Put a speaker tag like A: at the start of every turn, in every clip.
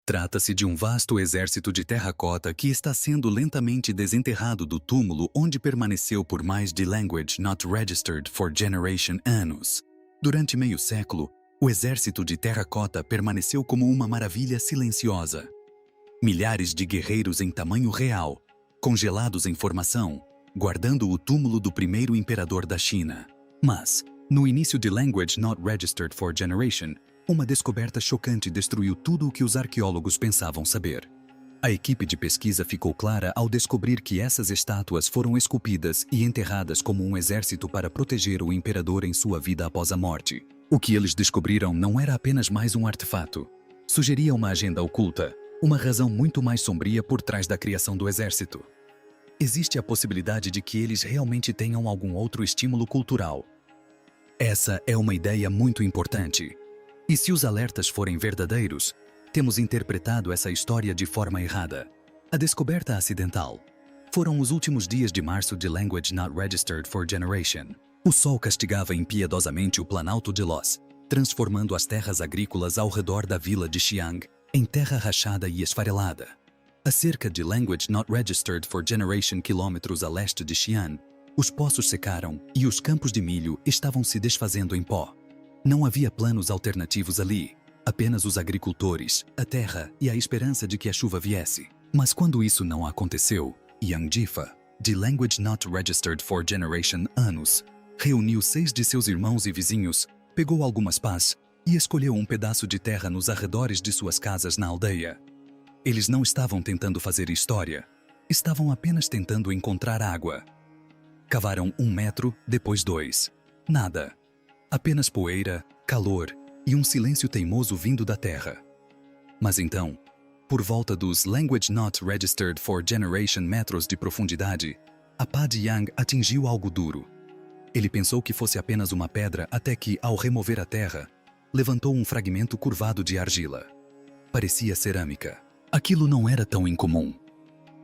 A: Trata-se de um vasto exército de terracota que está sendo lentamente desenterrado do túmulo onde permaneceu por mais de Language Not Registered for Generation anos. Durante meio século, o exército de terracota permaneceu como uma maravilha silenciosa. Milhares de guerreiros em tamanho real, congelados em formação, guardando o túmulo do primeiro imperador da China. Mas, no início de Language Not Registered for Generation, uma descoberta chocante destruiu tudo o que os arqueólogos pensavam saber. A equipe de pesquisa ficou clara ao descobrir que essas estátuas foram esculpidas e enterradas como um exército para proteger o imperador em sua vida após a morte. O que eles descobriram não era apenas mais um artefato. Sugeria uma agenda oculta, uma razão muito mais sombria por trás da criação do exército. Existe a possibilidade de que eles realmente tenham algum outro estímulo cultural. Essa é uma ideia muito importante. E se os alertas forem verdadeiros, temos interpretado essa história de forma errada. A descoberta acidental. Foram os últimos dias de março de Language Not Registered for Generation. O sol castigava impiedosamente o planalto de Los, transformando as terras agrícolas ao redor da vila de Xiang em terra rachada e esfarelada. A cerca de Language Not Registered for Generation quilômetros a leste de Xi'an, os poços secaram e os campos de milho estavam se desfazendo em pó. Não havia planos alternativos ali, apenas os agricultores, a terra e a esperança de que a chuva viesse. Mas quando isso não aconteceu, Yang Jifa, de Language Not Registered for Generation anos, reuniu 6 de seus irmãos e vizinhos, pegou algumas pás e escolheu um pedaço de terra nos arredores de suas casas na aldeia. Eles não estavam tentando fazer história, estavam apenas tentando encontrar água. Cavaram 1 metro, depois 2. Nada. Apenas poeira, calor e um silêncio teimoso vindo da terra. Mas então, por volta dos Language Not Registered for Generation metros de profundidade, a pá de Yang atingiu algo duro. Ele pensou que fosse apenas uma pedra até que, ao remover a terra, levantou um fragmento curvado de argila. Parecia cerâmica. Aquilo não era tão incomum.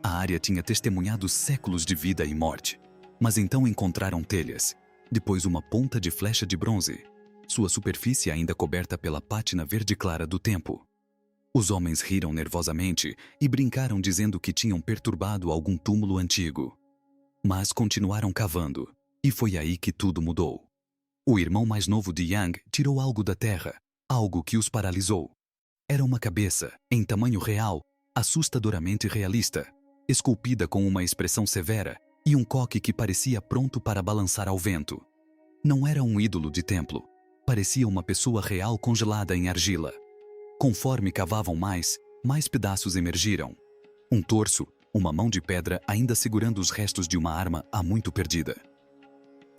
A: A área tinha testemunhado séculos de vida e morte. Mas então encontraram telhas, depois uma ponta de flecha de bronze, sua superfície ainda coberta pela pátina verde clara do tempo. Os homens riram nervosamente e brincaram dizendo que tinham perturbado algum túmulo antigo. Mas continuaram cavando, e foi aí que tudo mudou. O irmão mais novo de Yang tirou algo da terra, algo que os paralisou. Era uma cabeça, em tamanho real, assustadoramente realista, esculpida com uma expressão severa e um coque que parecia pronto para balançar ao vento. Não era um ídolo de templo. Parecia uma pessoa real congelada em argila. Conforme cavavam mais pedaços emergiram. Um torso, uma mão de pedra ainda segurando os restos de uma arma há muito perdida.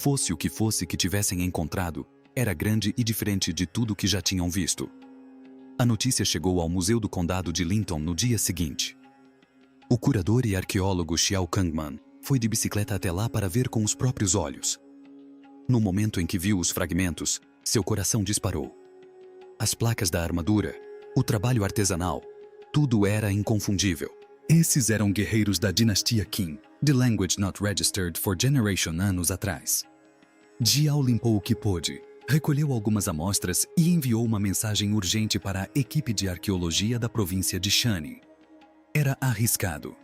A: Fosse o que fosse que tivessem encontrado, era grande e diferente de tudo que já tinham visto. A notícia chegou ao Museu do Condado de Linton no dia seguinte. O curador e arqueólogo Xiao Kangman foi de bicicleta até lá para ver com os próprios olhos. No momento em que viu os fragmentos, seu coração disparou. As placas da armadura, o trabalho artesanal, tudo era inconfundível. Esses eram guerreiros da dinastia Qin, de Language Not Registered for Generation anos atrás. Jiao limpou o que pôde, recolheu algumas amostras e enviou uma mensagem urgente para a equipe de arqueologia da província de Shanning. Era arriscado.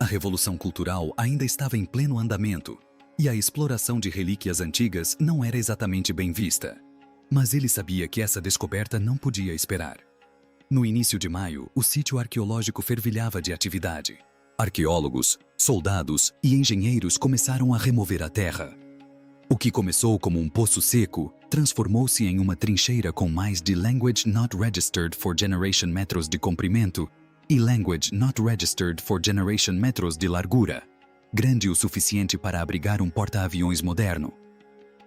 A: A revolução cultural ainda estava em pleno andamento, e a exploração de relíquias antigas não era exatamente bem vista. Mas ele sabia que essa descoberta não podia esperar. No início de maio, o sítio arqueológico fervilhava de atividade. Arqueólogos, soldados e engenheiros começaram a remover a terra. O que começou como um poço seco transformou-se em uma trincheira com mais de Language Not Registered for Generation metros de comprimento e Language Not Registered for Generation metros de largura, grande o suficiente para abrigar um porta-aviões moderno.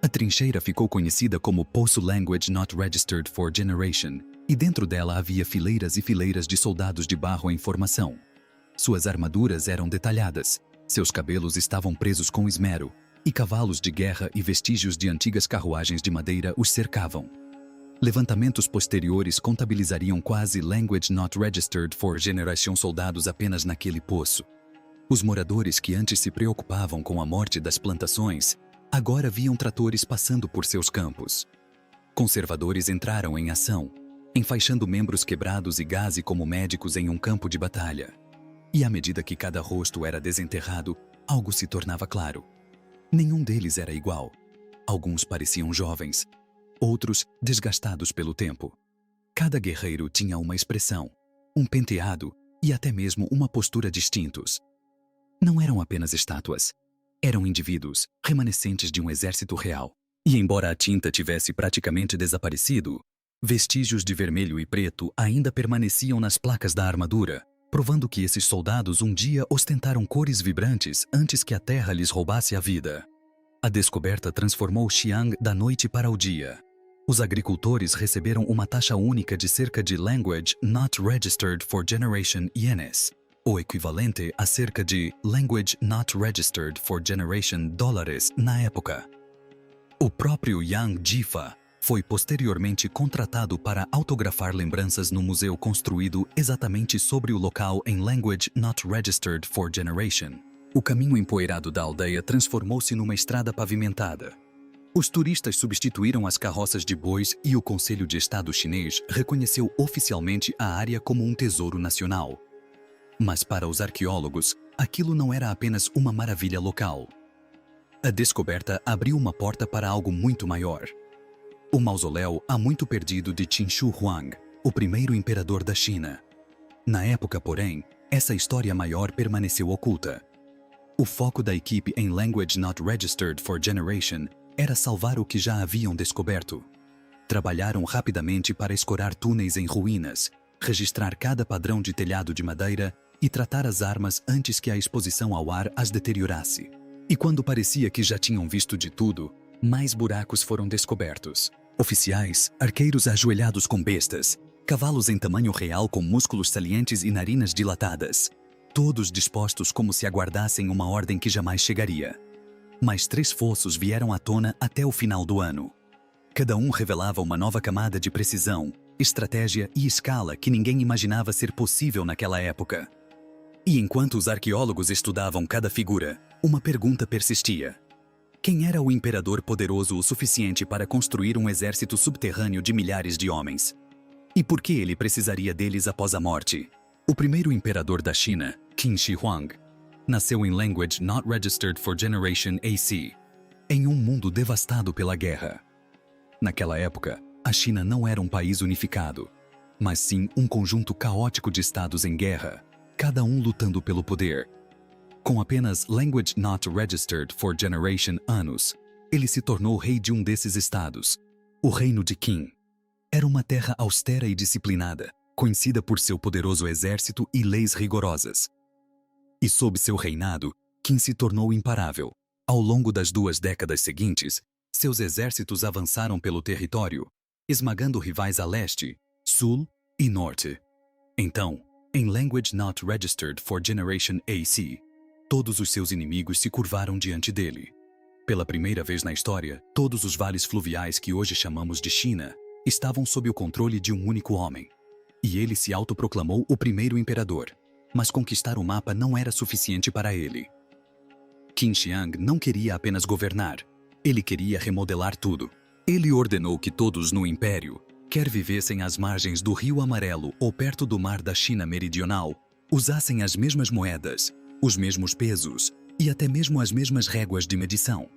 A: A trincheira ficou conhecida como Poço Language Not Registered for Generation, e dentro dela havia fileiras e fileiras de soldados de barro em formação. Suas armaduras eram detalhadas, seus cabelos estavam presos com esmero, e cavalos de guerra e vestígios de antigas carruagens de madeira os cercavam. Levantamentos posteriores contabilizariam quase Language Not Registered for Generation soldados apenas naquele poço. Os moradores que antes se preocupavam com a morte das plantações, agora viam tratores passando por seus campos. Conservadores entraram em ação. enfaixando membros quebrados e gaze como médicos em um campo de batalha. E à medida que cada rosto era desenterrado, algo se tornava claro. Nenhum deles era igual. Alguns pareciam jovens, outros desgastados pelo tempo. Cada guerreiro tinha uma expressão, um penteado e até mesmo uma postura distintos. Não eram apenas estátuas. Eram indivíduos, remanescentes de um exército real. E embora a tinta tivesse praticamente desaparecido, vestígios de vermelho e preto ainda permaneciam nas placas da armadura, provando que esses soldados um dia ostentaram cores vibrantes antes que a terra lhes roubasse a vida. A descoberta transformou Xi'an da noite para o dia. Os agricultores receberam uma taxa única de cerca de Language Not Registered for Generation ienes, o equivalente a cerca de Language Not Registered for Generation dólares na época. O próprio Yang Jifa foi posteriormente contratado para autografar lembranças no museu construído exatamente sobre o local em Language Not Registered for Generation. O caminho empoeirado da aldeia transformou-se numa estrada pavimentada. Os turistas substituíram as carroças de bois e o Conselho de Estado chinês reconheceu oficialmente a área como um tesouro nacional. Mas para os arqueólogos, aquilo não era apenas uma maravilha local. A descoberta abriu uma porta para algo muito maior. O mausoléu há muito perdido de Qin Shi Huang, o primeiro imperador da China. Na época, porém, essa história maior permaneceu oculta. O foco da equipe em Language Not Registered for Generation era salvar o que já haviam descoberto. Trabalharam rapidamente para escorar túneis em ruínas, registrar cada padrão de telhado de madeira e tratar as armas antes que a exposição ao ar as deteriorasse. E quando parecia que já tinham visto de tudo, mais buracos foram descobertos. Oficiais, arqueiros ajoelhados com bestas, cavalos em tamanho real com músculos salientes e narinas dilatadas, todos dispostos como se aguardassem uma ordem que jamais chegaria. Mais 3 fossos vieram à tona até o final do ano. Cada um revelava uma nova camada de precisão, estratégia e escala que ninguém imaginava ser possível naquela época. E enquanto os arqueólogos estudavam cada figura, uma pergunta persistia. Quem era o imperador poderoso o suficiente para construir um exército subterrâneo de milhares de homens? E por que ele precisaria deles após a morte? O primeiro imperador da China, Qin Shi Huang, nasceu em Language Not Registered for Generation AC, em um mundo devastado pela guerra. Naquela época, a China não era um país unificado, mas sim um conjunto caótico de estados em guerra, cada um lutando pelo poder. Com apenas Language Not Registered for Generation anos, ele se tornou rei de um desses estados, o Reino de Qin. Era uma terra austera e disciplinada, conhecida por seu poderoso exército e leis rigorosas. E sob seu reinado, Qin se tornou imparável. Ao longo das 2 décadas seguintes, seus exércitos avançaram pelo território, esmagando rivais a leste, sul e norte. Então, em Language Not Registered for Generation AC, todos os seus inimigos se curvaram diante dele. Pela primeira vez na história, todos os vales fluviais que hoje chamamos de China estavam sob o controle de um único homem. E ele se autoproclamou o primeiro imperador. Mas conquistar o mapa não era suficiente para ele. Qin Xiang não queria apenas governar, ele queria remodelar tudo. Ele ordenou que todos no império, quer vivessem às margens do Rio Amarelo ou perto do mar da China Meridional, usassem as mesmas moedas, os mesmos pesos e até mesmo as mesmas réguas de medição.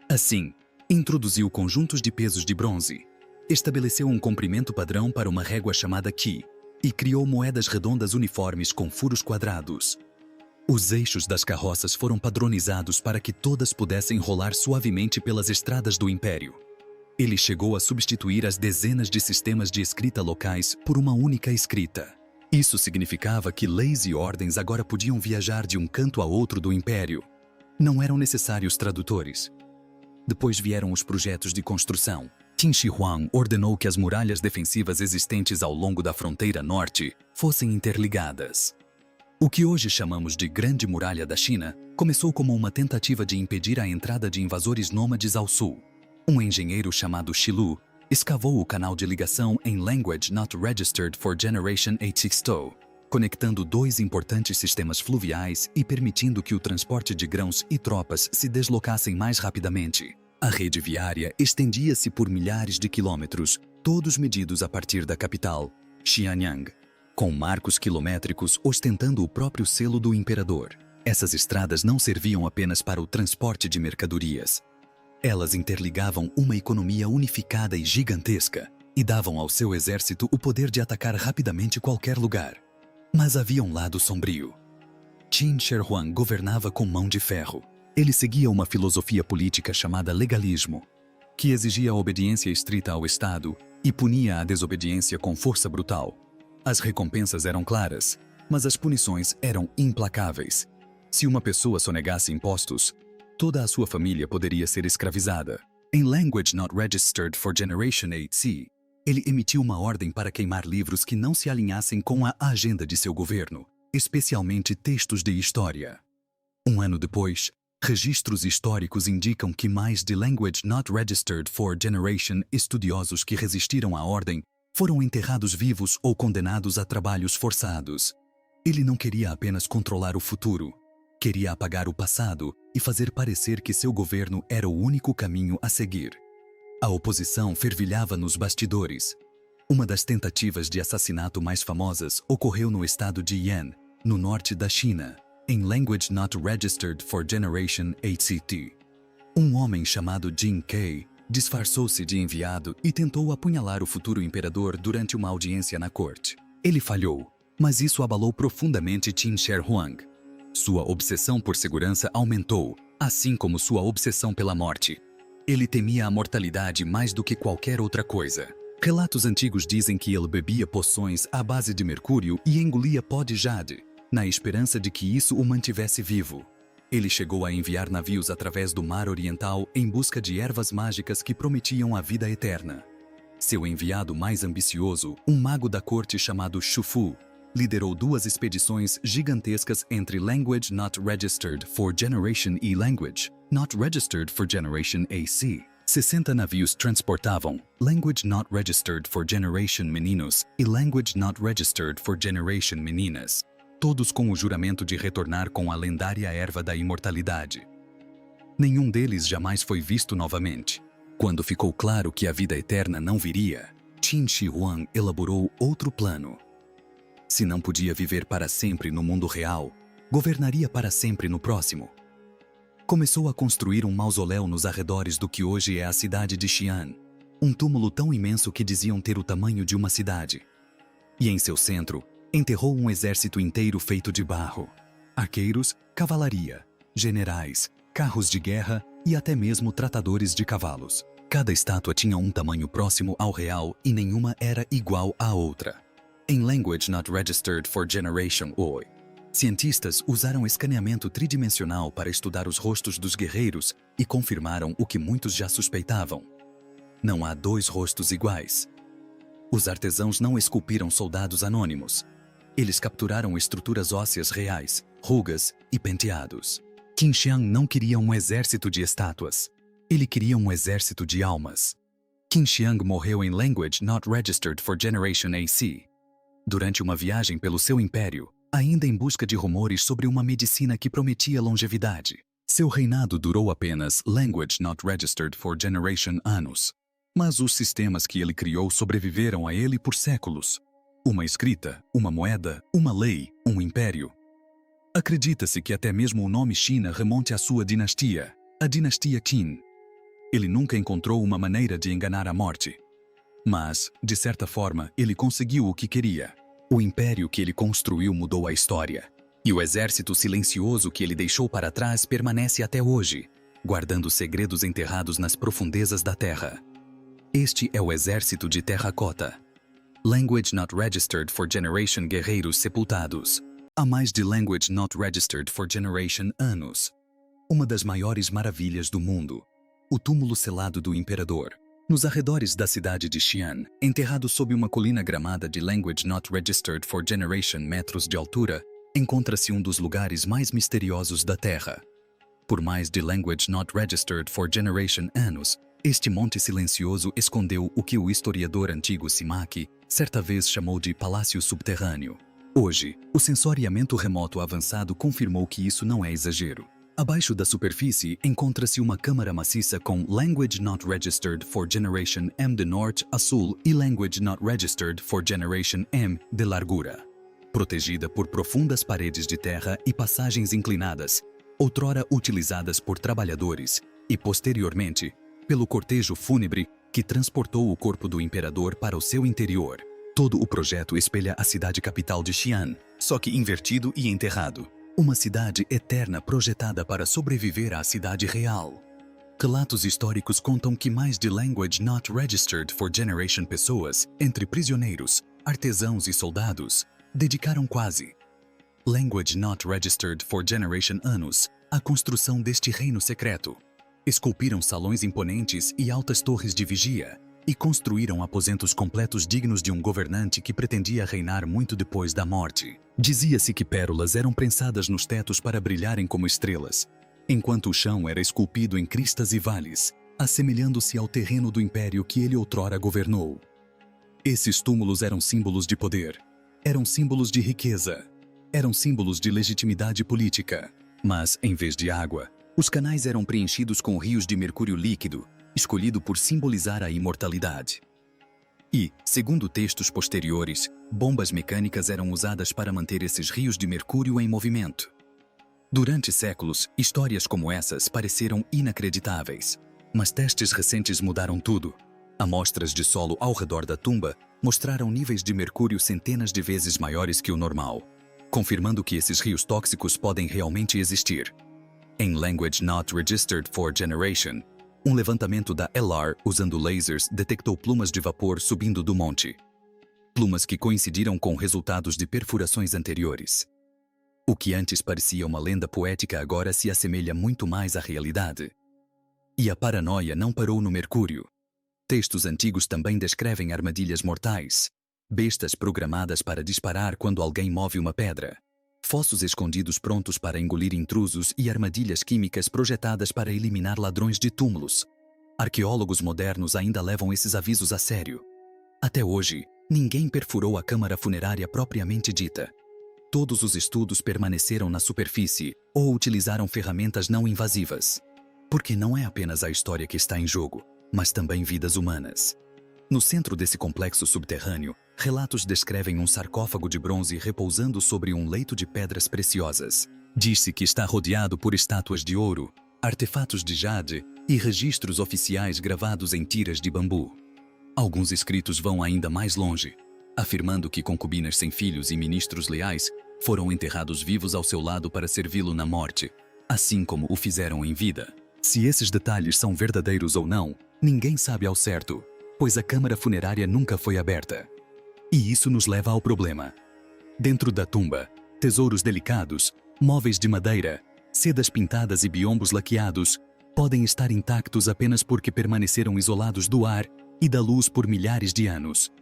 A: Assim, introduziu conjuntos de pesos de bronze, estabeleceu um comprimento padrão para uma régua chamada qi e criou moedas redondas uniformes com furos quadrados. Os eixos das carroças foram padronizados para que todas pudessem rolar suavemente pelas estradas do império. Ele chegou a substituir as dezenas de sistemas de escrita locais por uma única escrita. Isso significava que leis e ordens agora podiam viajar de um canto a outro do império. Não eram necessários tradutores. Depois vieram os projetos de construção. Qin Shi Huang ordenou que as muralhas defensivas existentes ao longo da fronteira norte fossem interligadas. O que hoje chamamos de Grande Muralha da China começou como uma tentativa de impedir a entrada de invasores nômades ao sul. Um engenheiro chamado Shilu escavou o canal de ligação em Language Not Registered for Generation Xisto, conectando 2 importantes sistemas fluviais e permitindo que o transporte de grãos e tropas se deslocassem mais rapidamente. A rede viária estendia-se por milhares de quilômetros, todos medidos a partir da capital, Xianyang, com marcos quilométricos ostentando o próprio selo do imperador. Essas estradas não serviam apenas para o transporte de mercadorias. Elas interligavam uma economia unificada e gigantesca e davam ao seu exército o poder de atacar rapidamente qualquer lugar. Mas havia um lado sombrio. Qin Shi Huang governava com mão de ferro. Ele seguia uma filosofia política chamada legalismo, que exigia a obediência estrita ao Estado e punia a desobediência com força brutal. As recompensas eram claras, mas as punições eram implacáveis. Se uma pessoa sonegasse impostos, toda a sua família poderia ser escravizada. Em Language Not Registered for Generation 8C, ele emitiu uma ordem para queimar livros que não se alinhassem com a agenda de seu governo, especialmente textos de história. Um ano depois, registros históricos indicam que mais de Language Not Registered for Generation estudiosos que resistiram à ordem foram enterrados vivos ou condenados a trabalhos forçados. Ele não queria apenas controlar o futuro, queria apagar o passado e fazer parecer que seu governo era o único caminho a seguir. A oposição fervilhava nos bastidores. Uma das tentativas de assassinato mais famosas ocorreu no estado de Yan, no norte da China, em Language Not Registered for Generation 8CT. Um homem chamado Jin Kei disfarçou-se de enviado e tentou apunhalar o futuro imperador durante uma audiência na corte. Ele falhou, mas isso abalou profundamente Qin Shi Huang. Sua obsessão por segurança aumentou, assim como sua obsessão pela morte. Ele temia a mortalidade mais do que qualquer outra coisa. Relatos antigos dizem que ele bebia poções à base de mercúrio e engolia pó de jade, na esperança de que isso o mantivesse vivo. Ele chegou a enviar navios através do Mar Oriental em busca de ervas mágicas que prometiam a vida eterna. Seu enviado mais ambicioso, um mago da corte chamado Xu Fu, liderou 2 expedições gigantescas entre Language Not Registered for Generation E Language Not Registered for Generation AC. 60 navios transportavam Language Not Registered for Generation Meninos e Language Not Registered for Generation Meninas, todos com o juramento de retornar com a lendária erva da imortalidade. Nenhum deles jamais foi visto novamente. Quando ficou claro que a vida eterna não viria, Qin Shi Huang elaborou outro plano. Se não podia viver para sempre no mundo real, governaria para sempre no próximo. Começou a construir um mausoléu nos arredores do que hoje é a cidade de Xi'an, um túmulo tão imenso que diziam ter o tamanho de uma cidade. E em seu centro, enterrou um exército inteiro feito de barro. Arqueiros, cavalaria, generais, carros de guerra e até mesmo tratadores de cavalos. Cada estátua tinha um tamanho próximo ao real e nenhuma era igual à outra. Em Language Not Registered for Generation OI, cientistas usaram escaneamento tridimensional para estudar os rostos dos guerreiros e confirmaram o que muitos já suspeitavam. Não há 2 rostos iguais. Os artesãos não esculpiram soldados anônimos. Eles capturaram estruturas ósseas reais, rugas e penteados. Qin Xiang não queria um exército de estátuas. Ele queria um exército de almas. Qin Xiang morreu em Language Not Registered for Generation AC, durante uma viagem pelo seu império, ainda em busca de rumores sobre uma medicina que prometia longevidade. Seu reinado durou apenas Language Not Registered for Generation anos. Mas os sistemas que ele criou sobreviveram a ele por séculos. Uma escrita, uma moeda, uma lei, um império. Acredita-se que até mesmo o nome China remonte à sua dinastia, a dinastia Qin. Ele nunca encontrou uma maneira de enganar a morte. Mas, de certa forma, ele conseguiu o que queria. O império que ele construiu mudou a história. E o exército silencioso que ele deixou para trás permanece até hoje, guardando segredos enterrados nas profundezas da terra. Este é o exército de terracota. Language Not Registered for Generation guerreiros sepultados. Há mais de Language Not Registered for Generation anos. Uma das maiores maravilhas do mundo. O túmulo selado do imperador. Nos arredores da cidade de Xi'an, enterrado sob uma colina gramada de Language Not Registered for Generation metros de altura, encontra-se um dos lugares mais misteriosos da Terra. Por mais de Language Not Registered for Generation anos, este monte silencioso escondeu o que o historiador antigo Simaki certa vez chamou de Palácio Subterrâneo. Hoje, o sensoriamento remoto avançado confirmou que isso não é exagero. Abaixo da superfície encontra-se uma câmara maciça com Language Not Registered for Generation M de norte a sul e Language Not Registered for Generation M de largura. Protegida por profundas paredes de terra e passagens inclinadas, outrora utilizadas por trabalhadores e, posteriormente, pelo cortejo fúnebre que transportou o corpo do imperador para o seu interior. Todo o projeto espelha a cidade capital de Xi'an, só que invertido e enterrado. Uma cidade eterna projetada para sobreviver à cidade real. Relatos históricos contam que mais de Language Not Registered for Generation pessoas, entre prisioneiros, artesãos e soldados, dedicaram quase Language Not Registered for Generation anos à construção deste reino secreto. Esculpiram salões imponentes e altas torres de vigia, e construíram aposentos completos dignos de um governante que pretendia reinar muito depois da morte. Dizia-se que pérolas eram prensadas nos tetos para brilharem como estrelas, enquanto o chão era esculpido em cristas e vales, assemelhando-se ao terreno do império que ele outrora governou. Esses túmulos eram símbolos de poder, eram símbolos de riqueza, eram símbolos de legitimidade política. Mas, em vez de água, os canais eram preenchidos com rios de mercúrio líquido, escolhido por simbolizar a imortalidade. E, segundo textos posteriores, bombas mecânicas eram usadas para manter esses rios de mercúrio em movimento. Durante séculos, histórias como essas pareceram inacreditáveis. Mas testes recentes mudaram tudo. Amostras de solo ao redor da tumba mostraram níveis de mercúrio centenas de vezes maiores que o normal, confirmando que esses rios tóxicos podem realmente existir. Em Language Not Registered for Generation, um levantamento da LR usando lasers detectou plumas de vapor subindo do monte. Plumas que coincidiram com resultados de perfurações anteriores. O que antes parecia uma lenda poética agora se assemelha muito mais à realidade. E a paranoia não parou no mercúrio. Textos antigos também descrevem armadilhas mortais, bestas programadas para disparar quando alguém move uma pedra, fossos escondidos prontos para engolir intrusos e armadilhas químicas projetadas para eliminar ladrões de túmulos. Arqueólogos modernos ainda levam esses avisos a sério. Até hoje, ninguém perfurou a câmara funerária propriamente dita. Todos os estudos permaneceram na superfície ou utilizaram ferramentas não invasivas. Porque não é apenas a história que está em jogo, mas também vidas humanas. No centro desse complexo subterrâneo, relatos descrevem um sarcófago de bronze repousando sobre um leito de pedras preciosas. Diz-se que está rodeado por estátuas de ouro, artefatos de jade e registros oficiais gravados em tiras de bambu. Alguns escritos vão ainda mais longe, afirmando que concubinas sem filhos e ministros leais foram enterrados vivos ao seu lado para servi-lo na morte, assim como o fizeram em vida. Se esses detalhes são verdadeiros ou não, ninguém sabe ao certo, pois a câmara funerária nunca foi aberta. E isso nos leva ao problema. Dentro da tumba, tesouros delicados, móveis de madeira, sedas pintadas e biombos laqueados podem estar intactos apenas porque permaneceram isolados do ar e da luz por milhares de anos.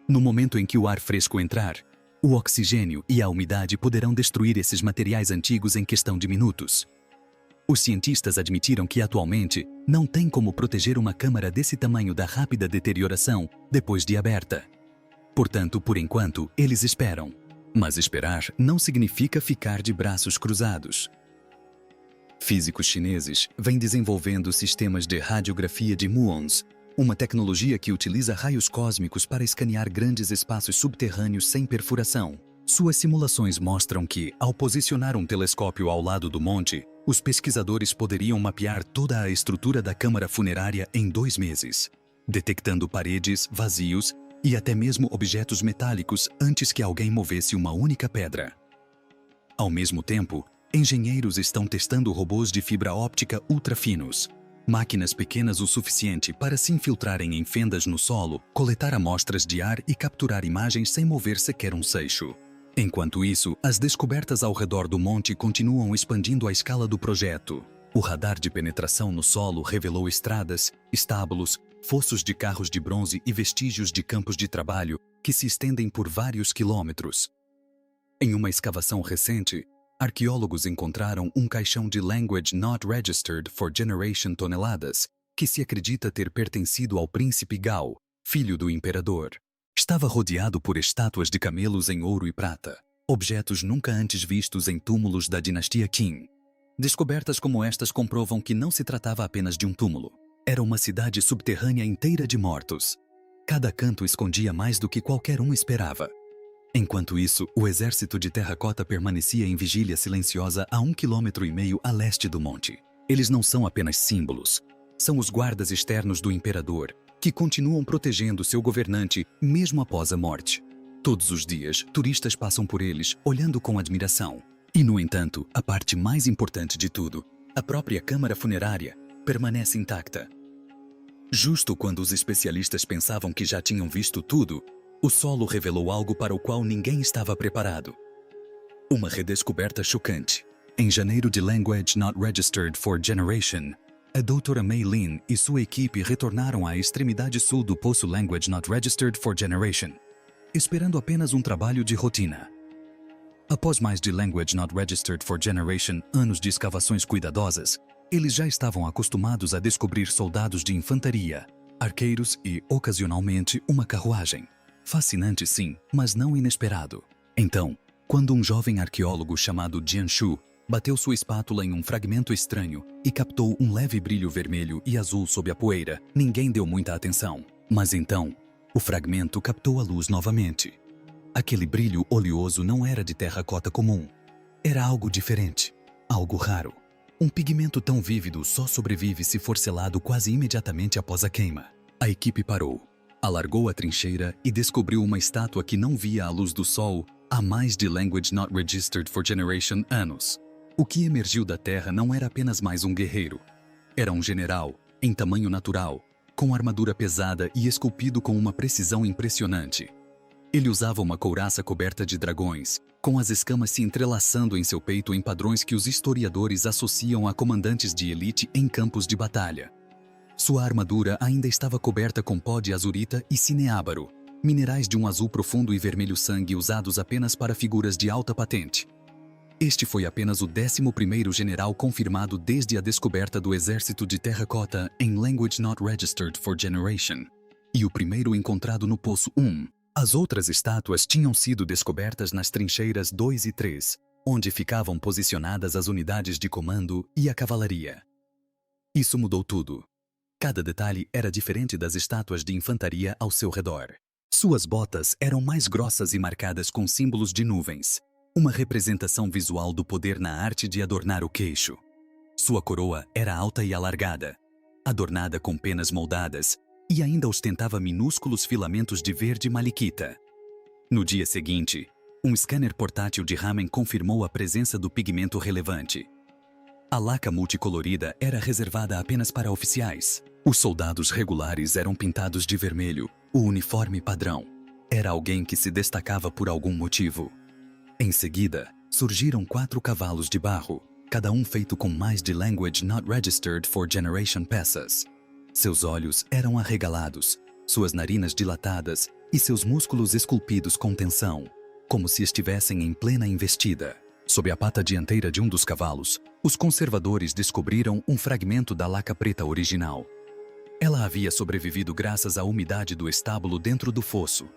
A: No momento em que o ar fresco entrar, o oxigênio e a umidade poderão destruir esses materiais antigos em questão de minutos. Os cientistas admitiram que atualmente não tem como proteger uma câmara desse tamanho da rápida deterioração depois de aberta. Portanto, por enquanto, eles esperam. Mas esperar não significa ficar de braços cruzados. Físicos chineses vêm desenvolvendo sistemas de radiografia de muons, uma tecnologia que utiliza raios cósmicos para escanear grandes espaços subterrâneos sem perfuração. Suas simulações mostram que, ao posicionar um telescópio ao lado do monte, os pesquisadores poderiam mapear toda a estrutura da câmara funerária em 2 meses, detectando paredes, vazios e até mesmo objetos metálicos antes que alguém movesse uma única pedra. Ao mesmo tempo, engenheiros estão testando robôs de fibra óptica ultra finos, máquinas pequenas o suficiente para se infiltrarem em fendas no solo, coletar amostras de ar e capturar imagens sem mover sequer um seixo. Enquanto isso, as descobertas ao redor do monte continuam expandindo a escala do projeto. O radar de penetração no solo revelou estradas, estábulos, fossos de carros de bronze e vestígios de campos de trabalho que se estendem por vários quilômetros. Em uma escavação recente, arqueólogos encontraram um caixão de Language Not Registered for Generation toneladas, que se acredita ter pertencido ao príncipe Gao, filho do imperador. Estava rodeado por estátuas de camelos em ouro e prata, objetos nunca antes vistos em túmulos da dinastia Qin. Descobertas como estas comprovam que não se tratava apenas de um túmulo. Era uma cidade subterrânea inteira de mortos. Cada canto escondia mais do que qualquer um esperava. Enquanto isso, o exército de terracota permanecia em vigília silenciosa a 1,5 km a leste do monte. Eles não são apenas símbolos. São os guardas externos do imperador, que continuam protegendo seu governante mesmo após a morte. Todos os dias, turistas passam por eles, olhando com admiração. E, no entanto, a parte mais importante de tudo, a própria câmara funerária, permanece intacta. Justo quando os especialistas pensavam que já tinham visto tudo, o solo revelou algo para o qual ninguém estava preparado. Uma redescoberta chocante. Em janeiro de Language Not Registered for Generation, a doutora Mei Lin e sua equipe retornaram à extremidade sul do poço Language Not Registered for Generation, esperando apenas um trabalho de rotina. Após mais de Language Not Registered for Generation anos de escavações cuidadosas, eles já estavam acostumados a descobrir soldados de infantaria, arqueiros e, ocasionalmente, uma carruagem. Fascinante sim, mas não inesperado. Então, quando um jovem arqueólogo chamado Jian Shu bateu sua espátula em um fragmento estranho e captou um leve brilho vermelho e azul sob a poeira, ninguém deu muita atenção. Mas então, o fragmento captou a luz novamente. Aquele brilho oleoso não era de terracota comum. Era algo diferente, algo raro. Um pigmento tão vívido só sobrevive se for selado quase imediatamente após a queima. A equipe parou, alargou a trincheira e descobriu uma estátua que não via a luz do sol há mais de Language Not Registered for Generation anos. O que emergiu da terra não era apenas mais um guerreiro. Era um general, em tamanho natural, com armadura pesada e esculpido com uma precisão impressionante. Ele usava uma couraça coberta de dragões, com as escamas se entrelaçando em seu peito em padrões que os historiadores associam a comandantes de elite em campos de batalha. Sua armadura ainda estava coberta com pó de azurita e cineábaro, minerais de um azul profundo e vermelho sangue usados apenas para figuras de alta patente. Este foi apenas o 11º general confirmado desde a descoberta do exército de terracota em Language Not Registered for Generation, e o primeiro encontrado no Poço 1. As outras estátuas tinham sido descobertas nas trincheiras 2 e 3, onde ficavam posicionadas as unidades de comando e a cavalaria. Isso mudou tudo. Cada detalhe era diferente das estátuas de infantaria ao seu redor. Suas botas eram mais grossas e marcadas com símbolos de nuvens, uma representação visual do poder na arte de adornar o queixo. Sua coroa era alta e alargada, adornada com penas moldadas, e ainda ostentava minúsculos filamentos de verde maliquita. No dia seguinte, um scanner portátil de Ramen confirmou a presença do pigmento relevante. A laca multicolorida era reservada apenas para oficiais. Os soldados regulares eram pintados de vermelho, o uniforme padrão. Era alguém que se destacava por algum motivo. Em seguida, surgiram 4 cavalos de barro, cada um feito com mais de Language Not Registered for Generation peças. Seus olhos eram arregalados, suas narinas dilatadas e seus músculos esculpidos com tensão, como se estivessem em plena investida. Sob a pata dianteira de um dos cavalos, os conservadores descobriram um fragmento da laca preta original. Ela havia sobrevivido graças à umidade do estábulo dentro do fosso.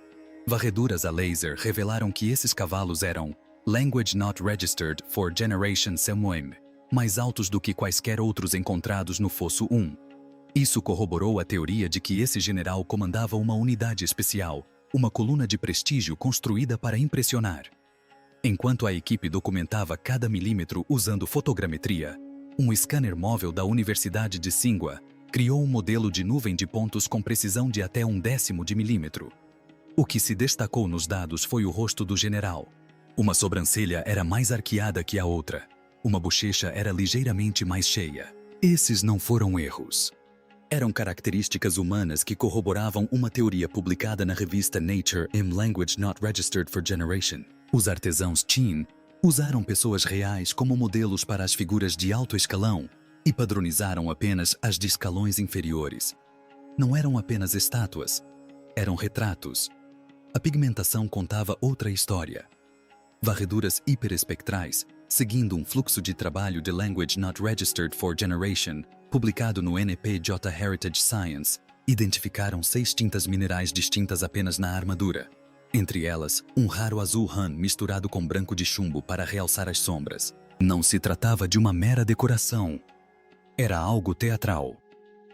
A: Varreduras a laser revelaram que esses cavalos eram Language Not Registered for Generation Semoim, mais altos do que quaisquer outros encontrados no Fosso 1. Isso corroborou a teoria de que esse general comandava uma unidade especial, uma coluna de prestígio construída para impressionar. Enquanto a equipe documentava cada milímetro usando fotogrametria, um scanner móvel da Universidade de Tsinghua criou um modelo de nuvem de pontos com precisão de até 1/10 de milímetro. O que se destacou nos dados foi o rosto do general. Uma sobrancelha era mais arqueada que a outra. Uma bochecha era ligeiramente mais cheia. Esses não foram erros. Eram características humanas que corroboravam uma teoria publicada na revista Nature in Language Not Registered for Generation. Os artesãos Qin usaram pessoas reais como modelos para as figuras de alto escalão e padronizaram apenas as de escalões inferiores. Não eram apenas estátuas, eram retratos. A pigmentação contava outra história. Varreduras hiperespectrais, seguindo um fluxo de trabalho de Language Not Registered for Generation, publicado no NPJ Heritage Science, identificaram 6 tintas minerais distintas apenas na armadura. Entre elas, um raro azul Han misturado com branco de chumbo para realçar as sombras. Não se tratava de uma mera decoração. Era algo teatral.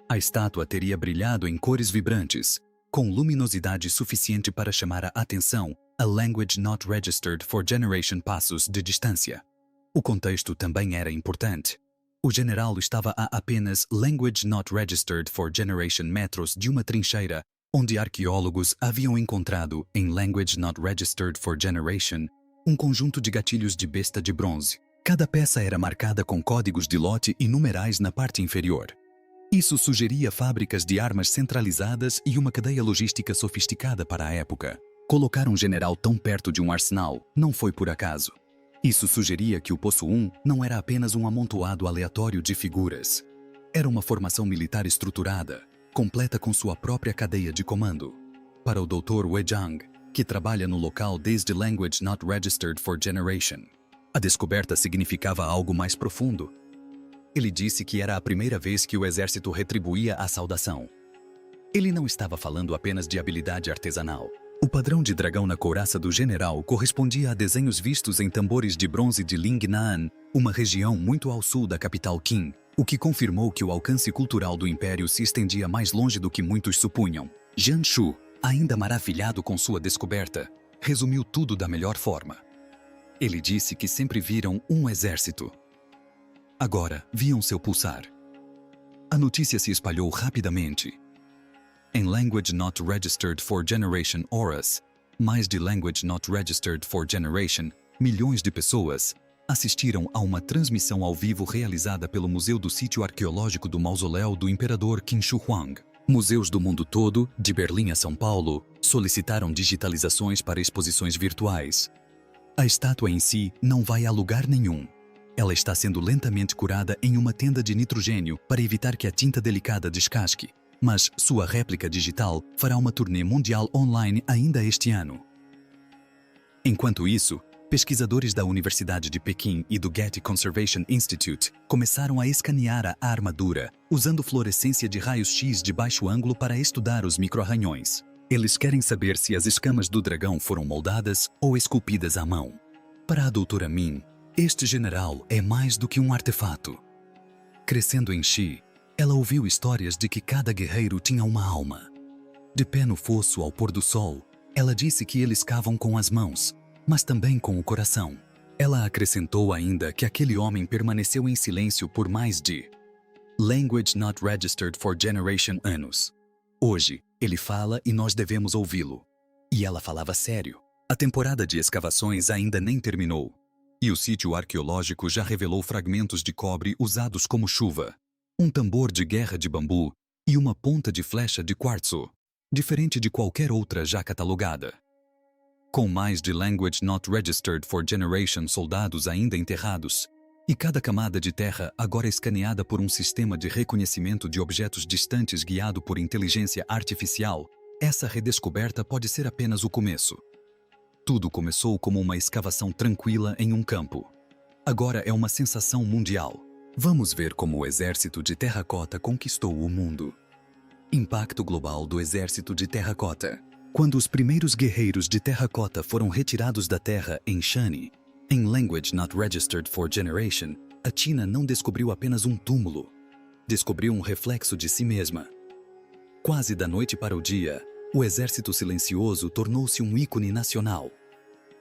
A: A estátua teria brilhado em cores vibrantes, com luminosidade suficiente para chamar a atenção a language not registered for generation passos de distância. O contexto também era importante. O general estava a apenas language not registered for generation metros de uma trincheira, onde arqueólogos haviam encontrado, em language not registered for generation, um conjunto de gatilhos de besta de bronze. Cada peça era marcada com códigos de lote e numerais na parte inferior. Isso sugeria fábricas de armas centralizadas e uma cadeia logística sofisticada para a época. Colocar um general tão perto de um arsenal não foi por acaso. Isso sugeria que o Poço 1 não era apenas um amontoado aleatório de figuras. Era uma formação militar estruturada, completa com sua própria cadeia de comando. Para o Dr. Wei Zhang, que trabalha no local desde Language Not Registered for Generation, a descoberta significava algo mais profundo. Ele disse que era a primeira vez que o exército retribuía a saudação. Ele não estava falando apenas de habilidade artesanal. O padrão de dragão na couraça do general correspondia a desenhos vistos em tambores de bronze de Lingnan, uma região muito ao sul da capital Qin, o que confirmou que o alcance cultural do império se estendia mais longe do que muitos supunham. Jian Shu, ainda maravilhado com sua descoberta, resumiu tudo da melhor forma. Ele disse que sempre viram um exército. Agora viam seu pulsar. A notícia se espalhou rapidamente. Em Language Not Registered for Generation Horas, mais de Language Not Registered for Generation, milhões de pessoas assistiram a uma transmissão ao vivo realizada pelo Museu do Sítio Arqueológico do Mausoléu do Imperador Qin Shi Huang. Museus do mundo todo, de Berlim a São Paulo, solicitaram digitalizações para exposições virtuais. A estátua em si não vai a lugar nenhum. Ela está sendo lentamente curada em uma tenda de nitrogênio para evitar que a tinta delicada descasque. Mas sua réplica digital fará uma turnê mundial online ainda este ano. Enquanto isso, pesquisadores da Universidade de Pequim e do Getty Conservation Institute começaram a escanear a armadura, usando fluorescência de raios-x de baixo ângulo para estudar os micro-arranhões. Eles querem saber se as escamas do dragão foram moldadas ou esculpidas à mão. Para a doutora Min, este general é mais do que um artefato. Crescendo em Xi, ela ouviu histórias de que cada guerreiro tinha uma alma. De pé no fosso ao pôr do sol, ela disse que eles cavam com as mãos, mas também com o coração. Ela acrescentou ainda que aquele homem permaneceu em silêncio por mais de Language Not Registered for Generation anos. Hoje, ele fala e nós devemos ouvi-lo. E ela falava sério. A temporada de escavações ainda nem terminou. E o sítio arqueológico já revelou fragmentos de cobre usados como chuva, um tambor de guerra de bambu e uma ponta de flecha de quartzo, diferente de qualquer outra já catalogada. Com mais de Language Not Registered for Generation soldados ainda enterrados, e cada camada de terra agora escaneada por um sistema de reconhecimento de objetos distantes guiado por inteligência artificial, essa redescoberta pode ser apenas o começo. Tudo começou como uma escavação tranquila em um campo. Agora é uma sensação mundial. Vamos ver como o exército de terracota conquistou o mundo. Impacto global do exército de terracota. Quando os primeiros guerreiros de terracota foram retirados da terra em Shani, em Language Not Registered for Generation, a China não descobriu apenas um túmulo. Descobriu um reflexo de si mesma. Quase da noite para o dia, o exército silencioso tornou-se um ícone nacional.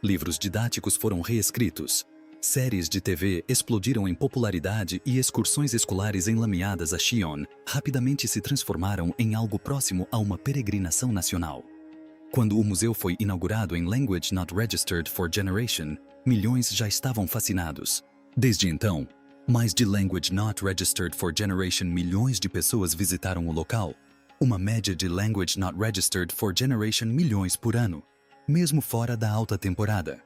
A: Livros didáticos foram reescritos. Séries de TV explodiram em popularidade e excursões escolares enlameadas a Xi'an rapidamente se transformaram em algo próximo a uma peregrinação nacional. Quando o museu foi inaugurado em Language Not Registered for Generation, milhões já estavam fascinados. Desde então, mais de Language Not Registered for Generation milhões de pessoas visitaram o local, uma média de Language Not Registered for Generation milhões por ano, mesmo fora da alta temporada.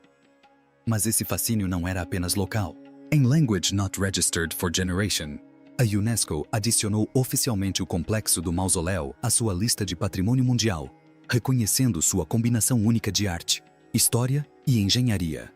A: Mas esse fascínio não era apenas local. Em Language Not Registered for Generation, a UNESCO adicionou oficialmente o complexo do mausoléu à sua lista de patrimônio mundial, reconhecendo sua combinação única de arte, história e engenharia.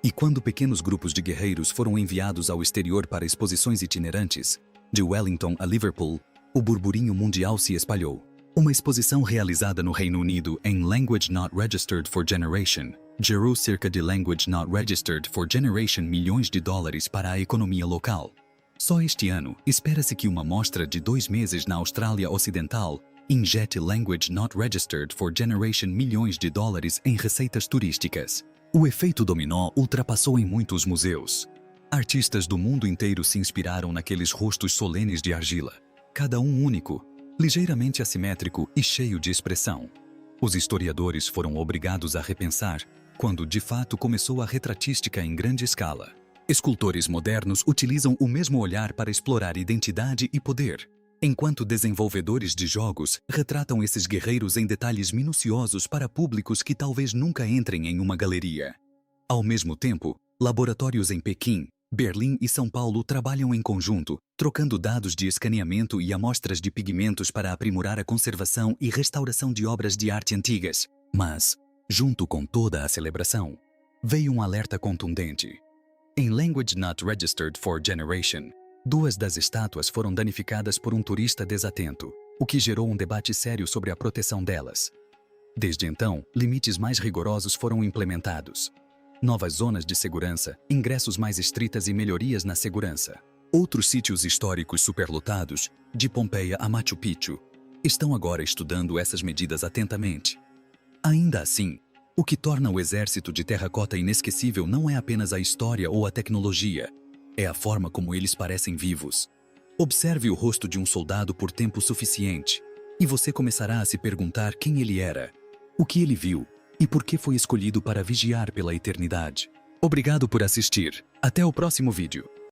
A: E quando pequenos grupos de guerreiros foram enviados ao exterior para exposições itinerantes, de Wellington a Liverpool, o burburinho mundial se espalhou. Uma exposição realizada no Reino Unido em Language Not Registered for Generation gerou cerca de Language Not Registered for Generation milhões de dólares para a economia local. Só este ano, espera-se que uma amostra de 2 meses na Austrália Ocidental injete Language Not Registered for Generation milhões de dólares em receitas turísticas. O efeito dominó ultrapassou em muitos museus. Artistas do mundo inteiro se inspiraram naqueles rostos solenes de argila, cada um único, ligeiramente assimétrico e cheio de expressão. Os historiadores foram obrigados a repensar quando, de fato, começou a retratística em grande escala. Escultores modernos utilizam o mesmo olhar para explorar identidade e poder, enquanto desenvolvedores de jogos retratam esses guerreiros em detalhes minuciosos para públicos que talvez nunca entrem em uma galeria. Ao mesmo tempo, laboratórios em Pequim, Berlim e São Paulo trabalham em conjunto, trocando dados de escaneamento e amostras de pigmentos para aprimorar a conservação e restauração de obras de arte antigas. Mas, junto com toda a celebração, veio um alerta contundente. Em Language Not Registered for Generation, 2 das estátuas foram danificadas por um turista desatento, o que gerou um debate sério sobre a proteção delas. Desde então, limites mais rigorosos foram implementados. Novas zonas de segurança, ingressos mais estritas e melhorias na segurança. Outros sítios históricos superlotados, de Pompeia a Machu Picchu, estão agora estudando essas medidas atentamente. Ainda assim, o que torna o exército de terracota inesquecível não é apenas a história ou a tecnologia, é a forma como eles parecem vivos. Observe o rosto de um soldado por tempo suficiente, e você começará a se perguntar quem ele era, o que ele viu, e por que foi escolhido para vigiar pela eternidade. Obrigado por assistir. Até o próximo vídeo.